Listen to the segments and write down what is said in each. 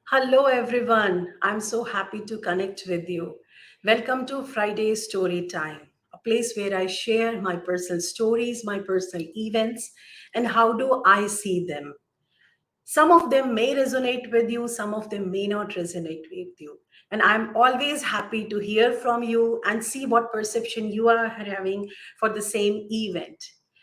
Hello, everyone. I'm so happy to connect with you. Welcome to Friday Story Time, a place where I share my personal stories, my personal events, and how do I see them. Some of them may resonate with you, some of them may not resonate with you. And I'm always happy to hear from you and see what perception you are having for the same event.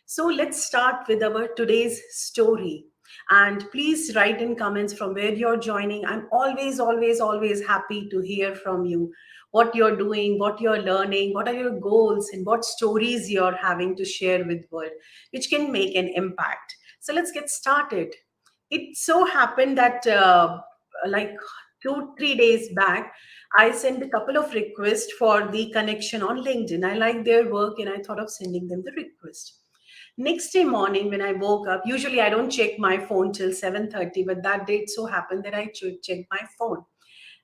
So let's start with our today's story. And please write in comments from where you're joining. I'm always happy to hear from you what you're doing, what you're learning, what are your goals, and what stories you're having to share with world, which can make an impact. So let's get started. It so happened that like 2 3 days back, I sent a couple of requests for the connection on LinkedIn. I like their work and I thought of sending them the request. Next day morning when I woke up, usually I don't check my phone till 7:30, but that day it so happened that I checked my phone.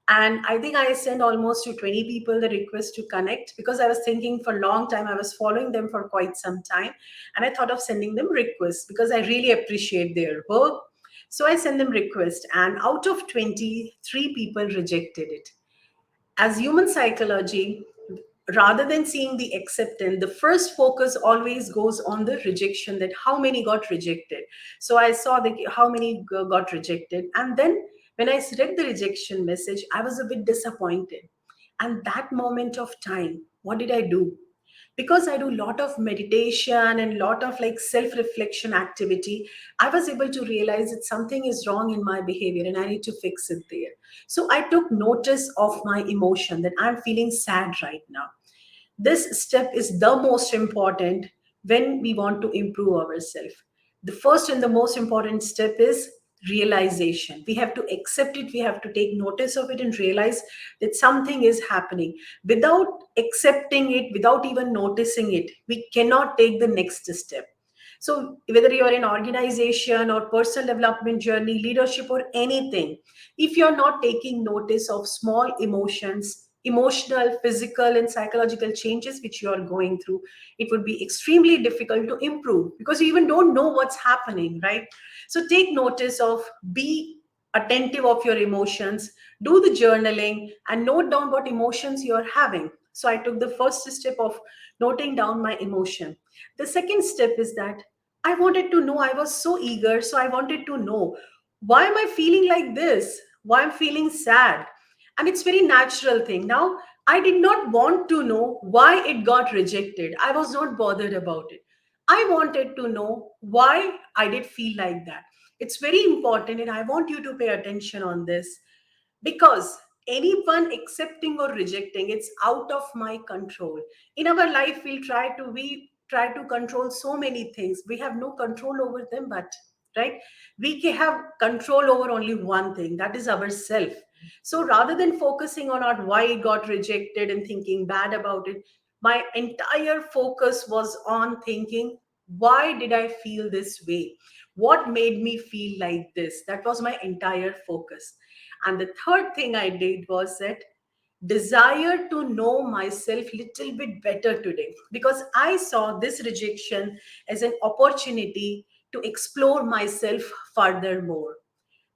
And I think I sent almost to 20 people the request to connect because I was thinking for a long time. I was following them for quite some time. And I thought of sending them requests because I really appreciate their work. So I sent them request, and out of 23 people rejected it. As human psychology, rather than seeing the acceptance, the first focus always goes on the rejection, that how many got rejected. So I saw that how many got rejected, and then when I read the rejection message, I was a bit disappointed. And that moment of time, what did I do? Because I do a lot of meditation and lot of like self reflection activity, I was able to realize that something is wrong in my behavior and I need to fix it there. So I took notice of my emotion, that I'm feeling sad right now. This step is the most important when we want to improve ourselves. The first and the most important step is realization. We have to accept it, we have to take notice of it and realize that something is happening. Without accepting it, without even noticing it, we cannot take the next step. So whether you're in organization or personal development journey, leadership or anything, if you're not taking notice of small emotions, emotional, physical, and psychological changes which you are going through, it would be extremely difficult to improve because you even don't know what's happening, right? So take notice of, be attentive of your emotions, do the journaling, and note down what emotions you're having. So I took the first step of noting down my emotion. The second step is that I wanted to know, I was so eager, so I wanted to know, why am I feeling like this? Why I'm feeling sad? And it's very natural thing. Now, I did not want to know why it got rejected. I was not bothered about it. I wanted to know why I did feel like that. It's very important, and I want you to pay attention on this, because anyone accepting or rejecting, it's out of my control. In our life we try to control so many things. We have no control over them, but right, we can have control over only one thing, that is ourself. So rather than focusing on our why it got rejected and thinking bad about it, my entire focus was on thinking, why did I feel this way? What made me feel like this? That was my entire focus. And the third thing I did was that desire to know myself little bit better today, because I saw this rejection as an opportunity to explore myself furthermore.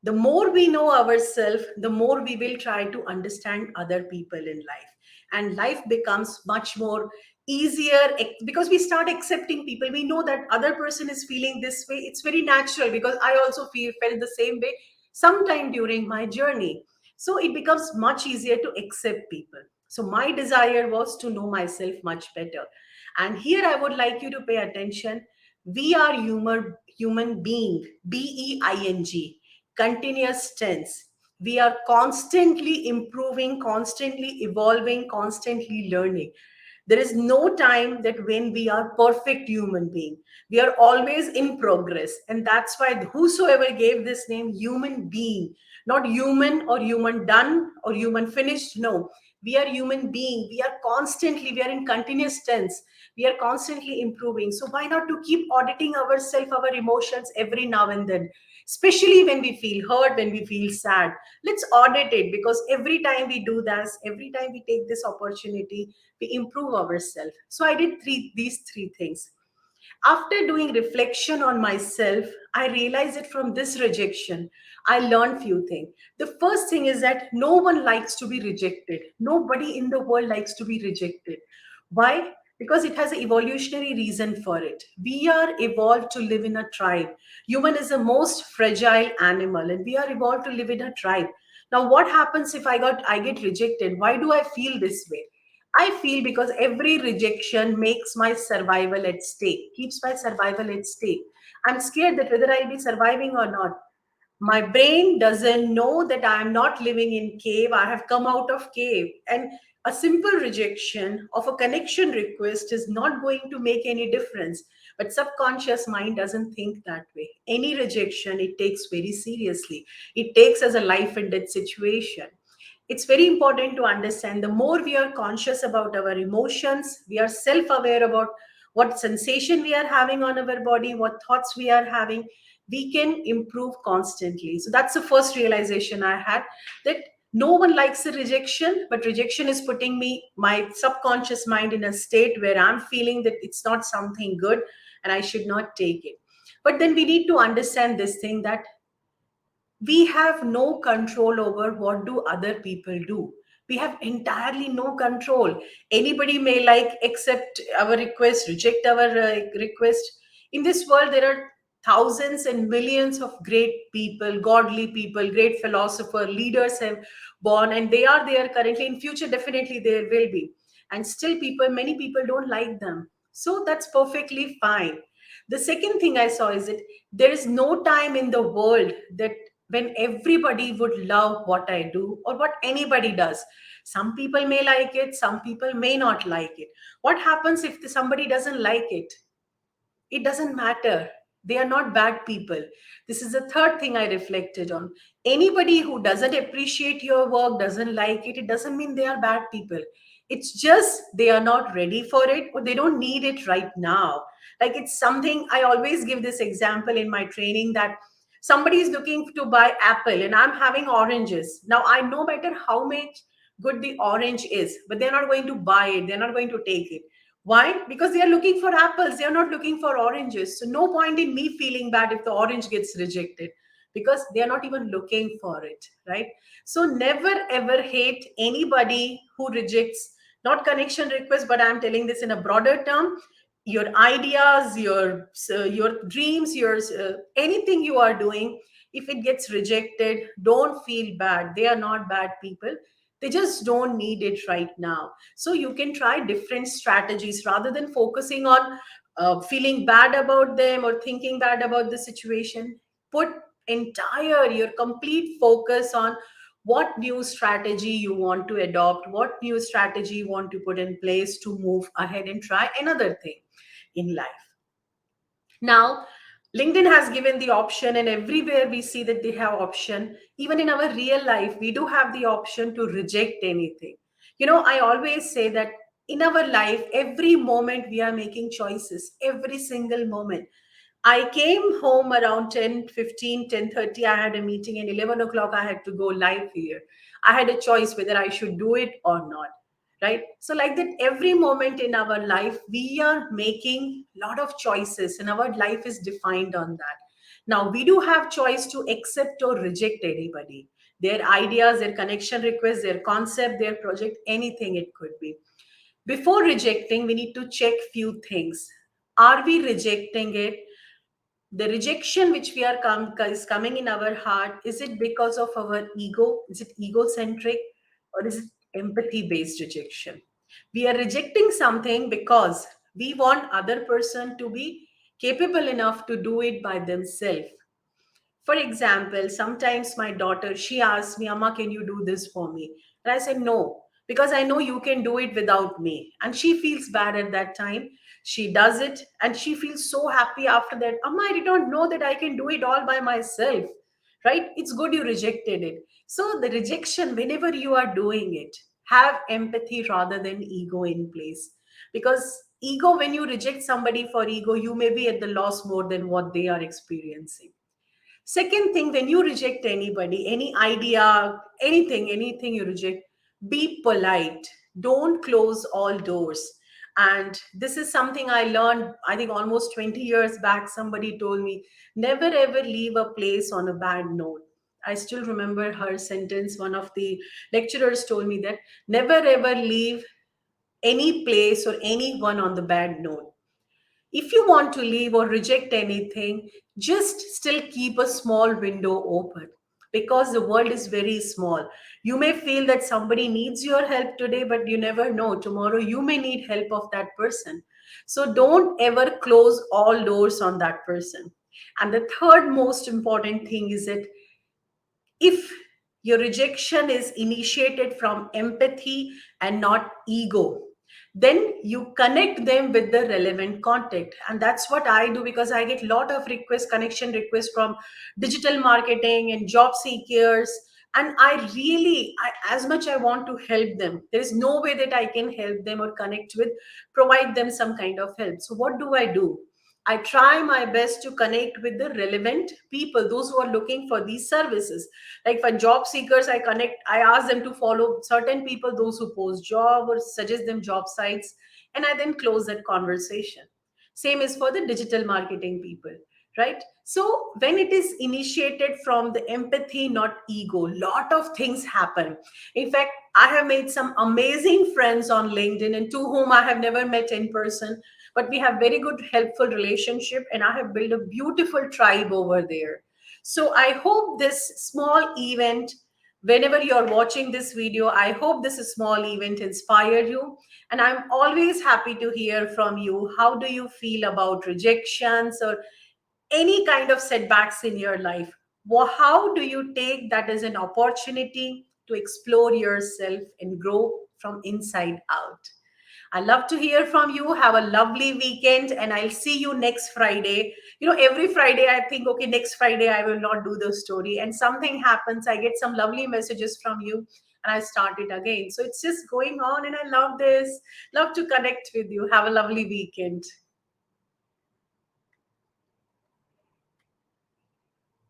The more we know ourselves, the more we will try to understand other people in life. And life becomes much more easier because we start accepting people. We know that other person is feeling this way. It's very natural because I also felt the same way sometime during my journey. So it becomes much easier to accept people. So my desire was to know myself much better. And here I would like you to pay attention. We are human being, BEING, continuous tense. We are constantly improving, constantly evolving, constantly learning. There is no time that when we are perfect human being. We are always in progress. And that's why whosoever gave this name human being, not human or human done or human finished. No, we are human being. We are in continuous tense. We are constantly improving. So why not to keep auditing ourselves, our emotions every now and then, especially when we feel hurt, when we feel sad. Let's audit it, because every time we do this, every time we take this opportunity, we improve ourselves. So I did these three things. After doing reflection on myself, I realize it from this rejection. I learned few things. The first thing is that no one likes to be rejected. Nobody in the world likes to be rejected. Why? Because it has an evolutionary reason for it. We are evolved to live in a tribe. Human is the most fragile animal, and we are evolved to live in a tribe. Now, what happens if I get rejected? Why do I feel this way? I feel because every rejection makes my survival at stake, keeps my survival at stake. I'm scared that whether I'll be surviving or not. My brain doesn't know that I am not living in cave. I have come out of cave. And a simple rejection of a connection request is not going to make any difference. But subconscious mind doesn't think that way. Any rejection, it takes very seriously. It takes as a life and death situation. It's very important to understand the more we are conscious about our emotions, we are self aware about what sensation we are having on our body, what thoughts we are having, we can improve constantly. So that's the first realization I had, that no one likes a rejection, but rejection is putting me, my subconscious mind, in a state where I'm feeling that it's not something good and I should not take it. But then we need to understand this thing that we have no control over what do other people do. We have entirely no control. Anybody may like accept our request, reject our request. In this world there are thousands and millions of great people, godly people, great philosopher leaders have born, and they are there currently. In future definitely there will be, and still people, many people don't like them. So that's perfectly fine. The second thing I saw is that there is no time in the world that when everybody would love what I do or what anybody does. Some people may like it, some people may not like it. What happens if somebody doesn't like it? It doesn't matter. They are not bad people. This is the third thing I reflected on. Anybody who doesn't appreciate your work, doesn't like it, it doesn't mean they are bad people. It's just they are not ready for it or they don't need it right now. Like, it's something I always give this example in my training, that somebody is looking to buy apple and I'm having oranges. Now I know better how much good the orange is, but they're not going to buy it, they're not going to take it. Why? Because they are looking for apples, they are not looking for oranges. So, no point in me feeling bad if the orange gets rejected, because they are not even looking for it, right? So, never ever hate anybody who rejects, not connection request, but I'm telling this in a broader term. Your ideas, your dreams, your anything you are doing, if it gets rejected, don't feel bad. They are not bad people. They just don't need it right now. So you can try different strategies rather than focusing on feeling bad about them or thinking bad about the situation. Put entire your complete focus on what new strategy you want to adopt, what new strategy you want to put in place to move ahead and try another thing in life. Now, LinkedIn has given the option, and everywhere we see that they have option. Even in our real life, we do have the option to reject anything. I always say that in our life, every moment we are making choices, every single moment. I came home around 10:15, 10:30. I had a meeting, and 11 o'clock I had to go live here. I had a choice whether I should do it or not, right? So like that, every moment in our life we are making a lot of choices, and our life is defined on that. Now we do have choice to accept or reject anybody, their ideas, their connection requests, their concept, their project, anything it could be. Before rejecting, we need to check few things. Are we rejecting it, the rejection which we are is coming in our heart, is it because of our ego? Is it egocentric, or is it empathy based rejection? We are rejecting something because we want other person to be capable enough to do it by themselves. For example, sometimes my daughter, she asks me, Amma, can you do this for me? And I said, no, because I know you can do it without me. And she feels bad at that time. She does it and she feels so happy after that. Amma, I did not know that I can do it all by myself, right? It's good you rejected it. So, the rejection, whenever you are doing it, have empathy rather than ego in place. Because ego, when you reject somebody for ego, you may be at the loss more than what they are experiencing. Second thing, when you reject anybody, any idea, anything you reject, be polite. Don't close all doors. And this is something I learned, I think, almost 20 years back. Somebody told me, never ever leave a place on a bad note. I still remember her sentence. One of the lecturers told me that never ever leave any place or anyone on the bad note. If you want to leave or reject anything, just still keep a small window open, because the world is very small. You may feel that somebody needs your help today, but you never know. Tomorrow, you may need help of that person. So don't ever close all doors on that person. And the third most important thing is that if your rejection is initiated from empathy and not ego, then you connect them with the relevant contact. And that's what I do, because I get a lot of requests, connection requests from digital marketing and job seekers. And I really, as much I want to help them, there is no way that I can help them or connect with, provide them some kind of help. So what do I do? I try my best to connect with the relevant people, those who are looking for these services. Like for job seekers, I ask them to follow certain people, those who post job or suggest them job sites, and I then close that conversation. Same is for the digital marketing people, right? So when it is initiated from the empathy, not ego, lot of things happen. In fact, I have made some amazing friends on LinkedIn, and to whom I have never met in person, but we have very good helpful relationship, and I have built a beautiful tribe over there. So I hope this small event, whenever you're watching this video, I hope this small event inspire you. And I'm always happy to hear from you. How do you feel about rejections or any kind of setbacks in your life? How do you take that as an opportunity to explore yourself and grow from inside out? I love to hear from you. Have a lovely weekend, and I'll see you next Friday. Every Friday I think, okay, next Friday I will not do the story, and something happens. I get some lovely messages from you, and I start it again. So it's just going on, and I love this. Love to connect with you. Have a lovely weekend.